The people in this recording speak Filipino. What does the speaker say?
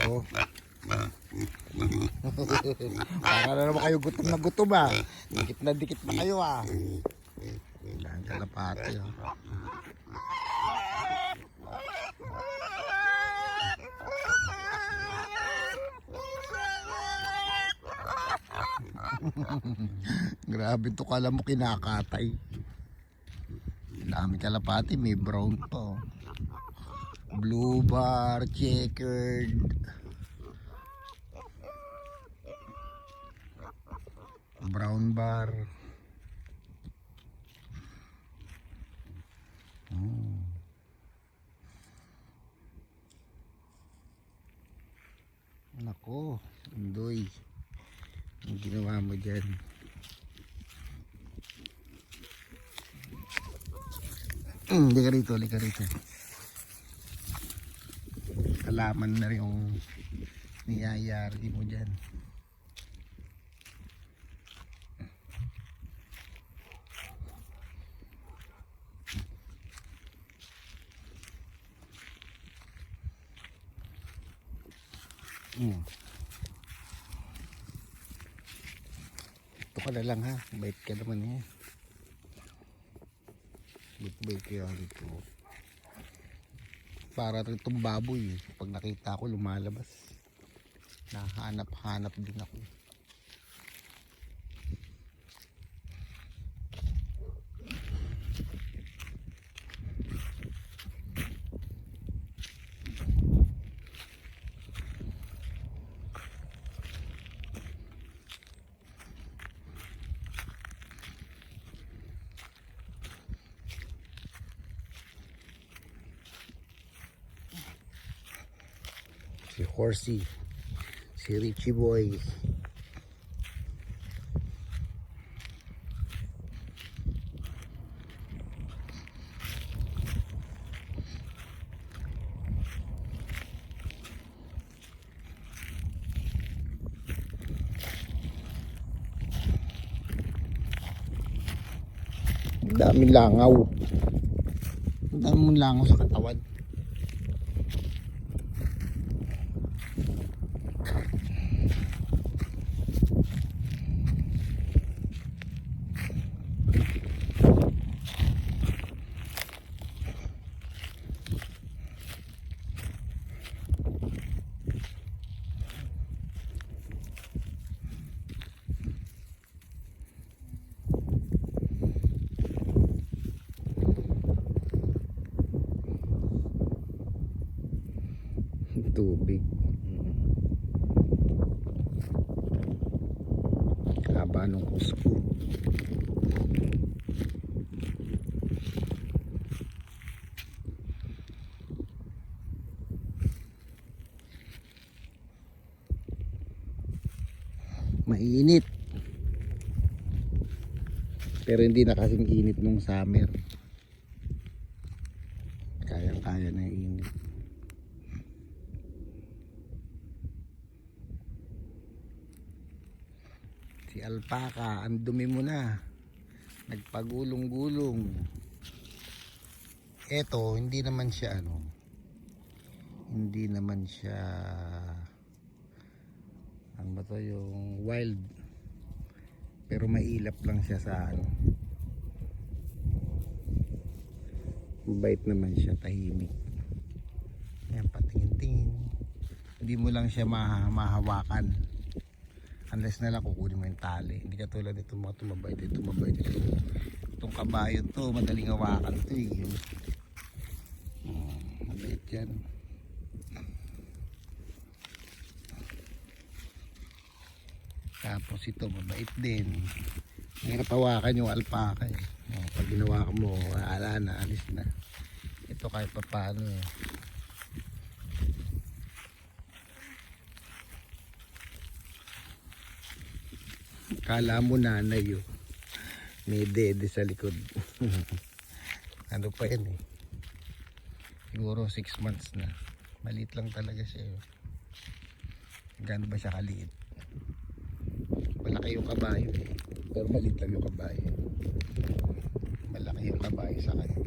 Oh. Para na naman kayo gutom na gutom ah. Dikit na kayo ah. Ang kalapati oh. Grabe to, kala mo kinakatay. Dami kalapati, may brown pa oh. Blue bar, checkered. Brown bar. Nako, Indoy. Ang ginawa mo dyan. Lika rito, lika rito. Kalaman na rin yung niyayari mo dyan. Ito ka na lang ha, bait ka naman eh. Bait kaya dito. Para rin itong baboy, pag nakita ko lumalabas, nahanap-hanap din ako. Si Horsey, si Richie Boy. Daming langaw. Daming langaw sa katawan. Tubig. Haba nung kusko. Mainit. Pero hindi na kasing init nung summer. Kaya-kaya na init. Si alpaka, ang dumi mo na. Nagpagulong-gulong. Eto, hindi naman siya hindi naman siya ano ba to, yung wild. Pero mailap lang siya sa mabait naman siya, tahimik. Ayan, patingin-tingin. Hindi mo lang siya mahawakan. Unless na lang kukunin mo yung tali. Hindi katulad itong mga tumabay dito. Itong kabayo to, madaling hawakan to eh. Mabait yan. Tapos ito, mabait din. Mahirap hawakan yung alpaka eh. Pag ginawa mo, ala na, alis na. Ito kahit pa paano eh. Kala mo nanay yun. May dede sa likod. Ano pa yan eh. Siguro 6 months na. Maliit lang talaga siya yun. Gano'n ba siya kaliit? Malaki yung kabayo eh. Pero maliit lang yung kabayo. Malaki yung kabayo sa kanya.